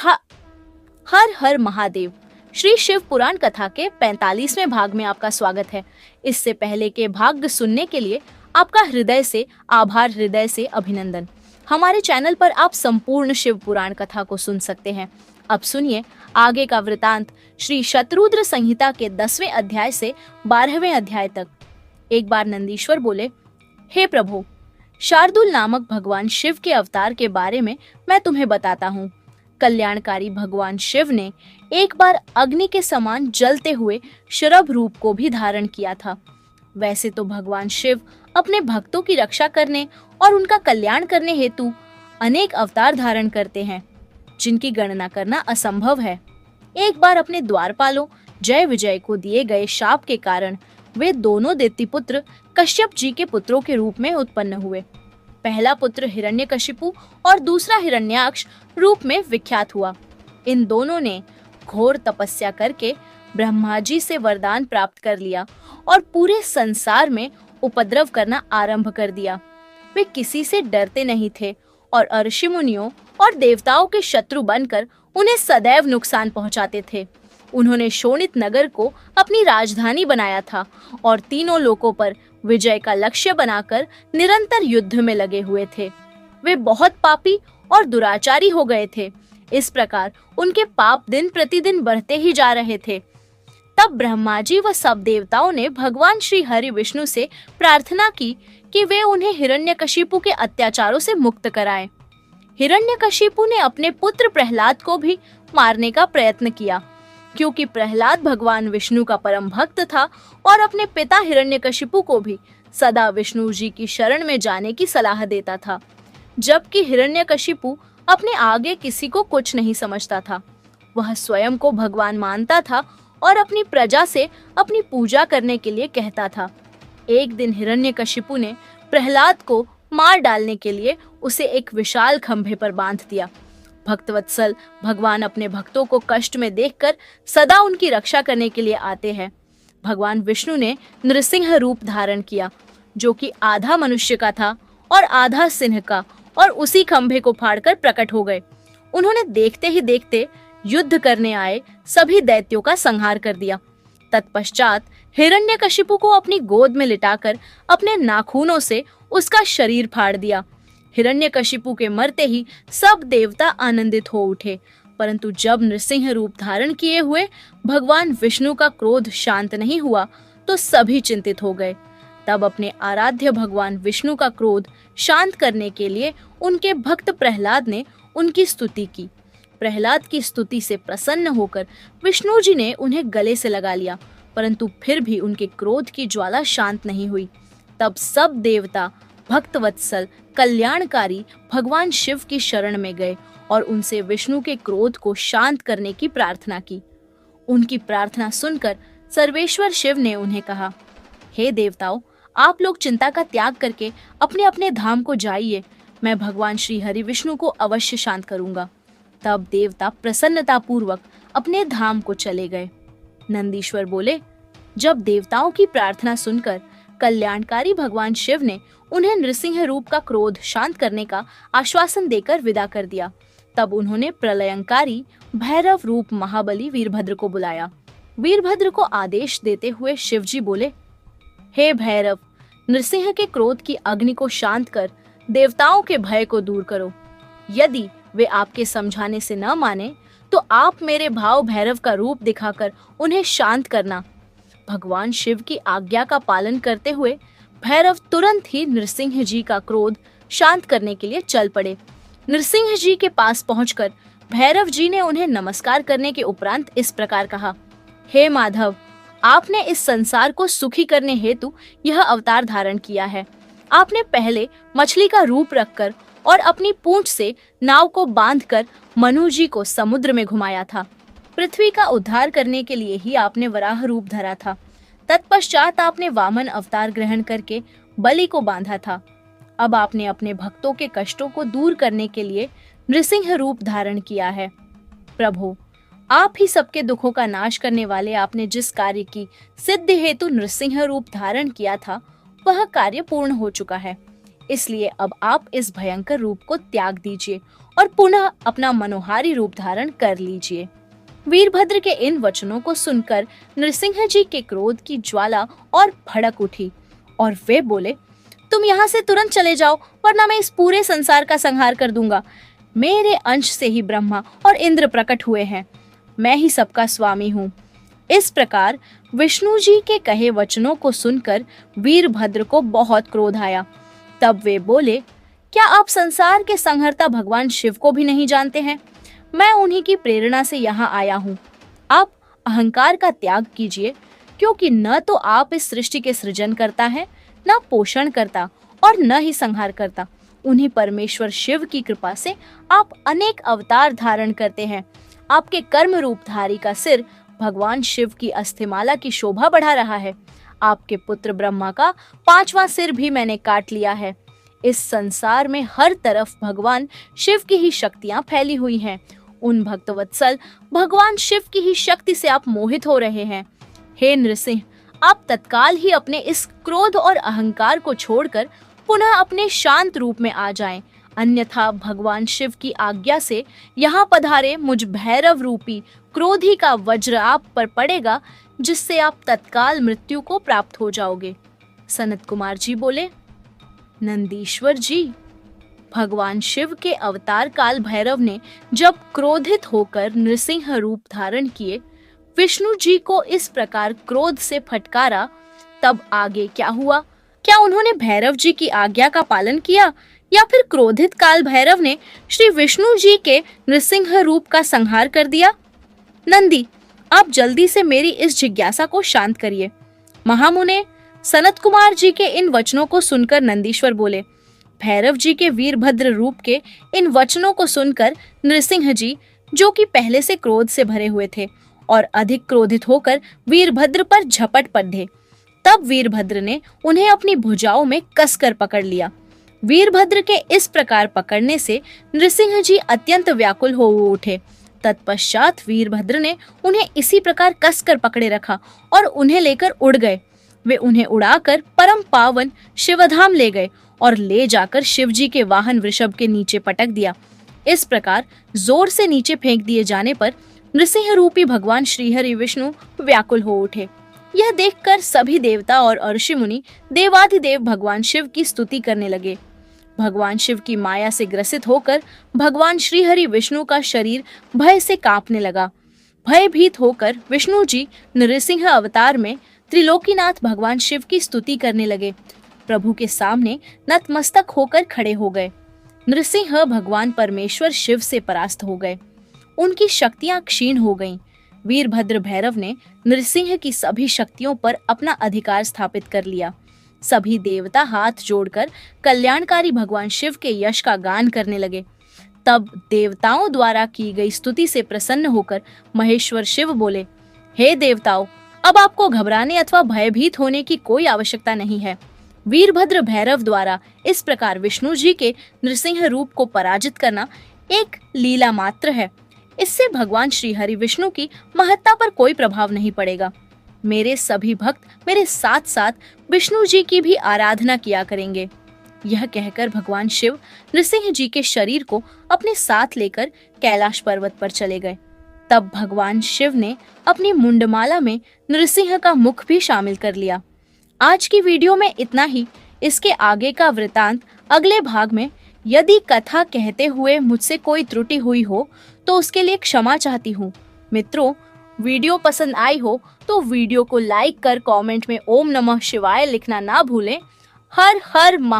हर हर महादेव। श्री शिव पुराण कथा के 45वें भाग में आपका स्वागत है। इससे पहले के भाग सुनने के लिए आपका हृदय से आभार, हृदय से अभिनंदन। हमारे चैनल पर आप संपूर्ण शिव पुराण कथा को सुन सकते हैं। अब सुनिए आगे का वृतांत श्री शतरुद्र संहिता के 10वें अध्याय से 12वें अध्याय तक। एक बार नंदीश्वर बोले, हे प्रभु, शार्दुल नामक भगवान शिव के अवतार के बारे में मैं तुम्हें बताता हूँ। कल्याणकारी भगवान शिव ने एक बार अग्नि के समान जलते हुए शरभ रूप को भी धारण किया था। वैसे तो भगवान शिव अपने भक्तों की रक्षा करने और उनका कल्याण करने हेतु अनेक अवतार धारण करते हैं, जिनकी गणना करना असंभव है। एक बार अपने द्वारपालों जय विजय को दिए गए शाप के कारण वे दोनों दैत्यपुत्र कश्यप जी के पुत्रों के रूप में उत्पन्न हुए। पहला पुत्र हिरण्यकशिपु और दूसरा हिरण्याक्ष रूप में विख्यात हुआ। इन दोनों ने घोर तपस्या करके ब्रह्मा जी से वरदान प्राप्त कर लिया और पूरे संसार में उपद्रव करना आरंभ कर दिया। वे किसी से डरते नहीं थे और ऋषि मुनियों और देवताओं के शत्रु बनकर उन्हें सदैव नुकसान पहुंचाते थे। उन्होंने शोणित नगर को अपनी राजधानी बनाया था और तीनों लोकों पर विजय का लक्ष्य बनाकर निरंतर युद्ध में लगे हुए थे। वे बहुत पापी और दुराचारी हो गए थे। इस प्रकार उनके पाप दिन प्रतिदिन बढ़ते ही जा रहे थे। तब ब्रह्मा जी व सब देवताओं ने भगवान श्री हरि विष्णु से प्रार्थना की कि वे उन्हें हिरण्यकशिपु के अत्याचारों से मुक्त कराएं। हिरण्यकशिपु ने अपने पुत्र प्रहलाद को भी मारने का प्रयत्न किया, क्योंकि प्रहलाद भगवान विष्णु का परम भक्त था और अपने पिता हिरण्यकशिपु को भी सदा विष्णु जी की शरण में जाने की सलाह देता था, जबकि हिरण्यकशिपु अपने आगे किसी को कुछ नहीं समझता था। वह स्वयं को भगवान मानता था और अपनी प्रजा से अपनी पूजा करने के लिए कहता था। एक दिन हिरण्यकशिपु ने प्रहलाद को मार डालने के लिए उसे एक विशाल खंभे पर बांध दिया। भक्तवत्सल भगवान अपने भक्तों को कष्ट में देखकर सदा उनकी रक्षा करने के लिए आते हैं। भगवान विष्णु ने नृसिंह रूप धारण किया, जो कि आधा मनुष्य का था और आधा सिंह का, और उसी खंभे को फाड़कर प्रकट हो गए। उन्होंने देखते ही देखते युद्ध करने आए सभी दैत्यों का संहार कर दिया। तत्पश्चात हिरण्यकशिपु को अपनी गोद में लिटाकर अपने नाखूनों से उसका शरीर फाड़ दिया। हिरण्यकशिपु के मरते ही सब देवता आनंदित हो उठे, परंतु जब नृसिंह रूप धारण किए हुए भगवान विष्णु का क्रोध शांत नहीं हुआ तो सभी चिंतित हो गए। तब अपने आराध्य भगवान विष्णु का क्रोध शांत करने के लिए उनके भक्त प्रहलाद ने उनकी स्तुति की। प्रहलाद की स्तुति से प्रसन्न होकर विष्णु जी ने उन्हें गले से लगा लिया, परंतु फिर भी उनके क्रोध की ज्वाला शांत नहीं हुई। तब सब देवता भक्तवत्सल कल्याणकारी भगवान शिव की शरण में गए और उनसे विष्णु के क्रोध को शांत करने की प्रार्थना की। उनकी प्रार्थना सुनकर सर्वेश्वर शिव ने उन्हें कहा, हे देवताओं, आप लोग चिंता का त्याग करके अपने अपने धाम को जाइए। मैं भगवान श्री हरि विष्णु को अवश्य शांत करूंगा। तब देवता प्रसन्नता पूर्वक अपने धाम को चले गए। नंदीश्वर बोले, जब देवताओं की प्रार्थना सुनकर कल्याणकारी भगवान शिव ने उन्हें नृसिंह रूप का क्रोध शांत करने का आश्वासन देकर विदा कर दिया, तब उन्होंने प्रलयंकारी भैरव रूप महाबली वीरभद्र को बुलाया। वीरभद्र को आदेश देते हुए शिवजी बोले, हे भैरव, नृसिंह के क्रोध की अग्नि को शांत कर देवताओं के भय को दूर करो। यदि वे आपके समझाने से न माने तो आप मेरे भाव भैरव का रूप दिखाकर उन्हें शांत करना। भगवान शिव की आज्ञा का पालन करते हुए भैरव तुरंत ही नृसिंह जी का क्रोध शांत करने के लिए चल पड़े। नृसिंह जी के पास पहुंचकर भैरव जी ने उन्हें नमस्कार करने के उपरांत इस प्रकार कहा, हे माधव, आपने इस संसार को सुखी करने हेतु यह अवतार धारण किया है। आपने पहले मछली का रूप रखकर और अपनी पूंछ से नाव को बांधकर मनु जी को समुद्र में घुमाया था। पृथ्वी का उद्धार करने के लिए ही आपने वराह रूप धरा था। तत्पश्चात आपने वामन अवतार ग्रहण करके बलि को बांधा था। अब आपने अपने भक्तों के कष्टों को दूर करने के लिए नृसिंह रूप धारण किया है। प्रभु, आप ही सबके दुखों का नाश करने वाले आपने जिस कार्य की सिद्धि हेतु नृसिंह रूप धारण किया था, वह कार्य पूर्ण हो चुका है। इसलिए अब आप इस भयंकर रूप को त्याग दीजिए और पुनः अपना मनोहारी रूप धारण कर लीजिए। वीरभद्र के इन वचनों को सुनकर नृसिंह जी के क्रोध की ज्वाला और भड़क उठी और वे बोले, तुम यहाँ से तुरंत चले जाओ, वरना मैं इस पूरे संसार का संहार कर दूंगा। मेरे अंश से ही ब्रह्मा और इंद्र प्रकट हुए हैं, मैं ही सबका स्वामी हूँ। इस प्रकार विष्णु जी के कहे वचनों को सुनकर वीरभद्र को बहुत क्रोध आया। तब वे बोले, क्या आप संसार के संहर्ता भगवान शिव को भी नहीं जानते हैं? मैं उन्हीं की प्रेरणा से यहाँ आया हूँ। आप अहंकार का त्याग कीजिए, क्योंकि न तो आप इस सृष्टि के सृजन करता है, न पोषण करता और न ही संहार करता। उन्हीं परमेश्वर शिव की कृपा से आप अनेक अवतार धारण करते हैं। आपके कर्म रूपधारी का सिर भगवान शिव की अस्थिमाला की शोभा बढ़ा रहा है। आपके पुत्र ब्रह्मा का 5वां सिर भी मैंने काट लिया है। इस संसार में हर तरफ भगवान शिव की ही शक्तियां फैली हुई हैं। उन भक्तवत्सल भगवान शिव की ही शक्ति से आप मोहित हो रहे हैं। हे नृसिंह, आप तत्काल ही अपने इस क्रोध और अहंकार को छोड़कर पुनः अपने शांत रूप में आ जाएं, अन्यथा भगवान शिव की आज्ञा से यहाँ पधारे मुझ भैरव रूपी क्रोधी का वज्र आप पर पड़ेगा, जिससे आप तत्काल मृत्यु को प्राप्त हो जाओगे। सनत कुमार जी बोले, नंदीश्वर जी, भगवान शिव के अवतार काल भैरव ने जब क्रोधित होकर नृसिंह रूप धारण किए, विष्णु जी को इस प्रकार क्रोध से फटकारा, तब आगे क्या हुआ? क्या उन्होंने भैरव जी की आज्ञा का पालन किया, या फिर क्रोधित काल भैरव ने श्री विष्णु जी के नृसिंह रूप का संहार कर दिया? नंदी, आप जल्दी से मेरी इस जिज्ञासा को शांत करिए। महामुने, सनत कुमार जी के इन वचनों को सुनकर नंदीश्वर बोले, भैरव जी के वीरभद्र रूप के इन वचनों को सुनकर नृसिंह जी, जो कि पहले से क्रोध से भरे हुए थे और अधिक क्रोधित होकर वीरभद्र पर झपट पड़े। तब वीरभद्र ने उन्हें अपनी भुजाओं में कसकर पकड़ लिया। वीरभद्र के इस प्रकार पकड़ने से नृसिंह जी अत्यंत व्याकुल हो उठे। तत्पश्चात वीरभद्र ने उन्हें इसी प्रकार कसकर पकड़े रखा और उन्हें लेकर उड़ गए। वे उन्हें उड़ाकर परम पावन शिवधाम ले गए और ले जाकर शिवजी के वाहन वृषभ के नीचे पटक दिया। इस प्रकार जोर से नीचे फेंक दिए जाने पर नृसिंह रूपी भगवान श्रीहरि विष्णु व्याकुल हो उठे। यह देखकर सभी देवता और ऋषि मुनि देवाधिदेव भगवान शिव की स्तुति करने लगे। भगवान शिव की माया से ग्रसित होकर भगवान श्रीहरि विष्णु का शरीर भय से कांपने लगा। भयभीत होकर विष्णु जी नृसिंह अवतार में त्रिलोकीनाथ भगवान शिव की स्तुति करने लगे। प्रभु के सामने नतमस्तक होकर खड़े हो गए। नृसिंह भगवान परमेश्वर शिव से परास्त हो गए। उनकी शक्तियां क्षीण हो गईं। वीरभद्र भैरव ने नृसिंह की सभी शक्तियों पर अपना अधिकार स्थापित कर लिया। सभी देवता हाथ जोड़कर कल्याणकारी भगवान शिव के यश का गान करने लगे। तब देवताओं द्वारा की गई स्तुति से प्रसन्न होकर महेश्वर शिव बोले, हे देवताओं, अब आपको घबराने अथवा भयभीत होने की कोई आवश्यकता नहीं है। वीरभद्र भैरव द्वारा इस प्रकार विष्णु जी के नृसिंह रूप को पराजित करना एक लीला मात्र है। इससे भगवान श्री हरि विष्णु की महत्ता पर कोई प्रभाव नहीं पड़ेगा। मेरे सभी भक्त मेरे साथ साथ विष्णु जी की भी आराधना किया करेंगे। यह कहकर भगवान शिव नृसिंह जी के शरीर को अपने साथ लेकर कैलाश पर्वत पर चले गए। तब भगवान शिव ने अपनी मुंडमाला में नृसिंह का मुख भी शामिल कर लिया। आज की वीडियो में इतना ही। इसके आगे का वृतांत अगले भाग में। यदि कथा कहते हुए मुझसे कोई त्रुटि हुई हो तो उसके लिए क्षमा चाहती हूँ। मित्रों, वीडियो पसंद आई हो तो वीडियो को लाइक कर कमेंट में ओम नमः शिवाय लिखना ना भूलें। हर हर महा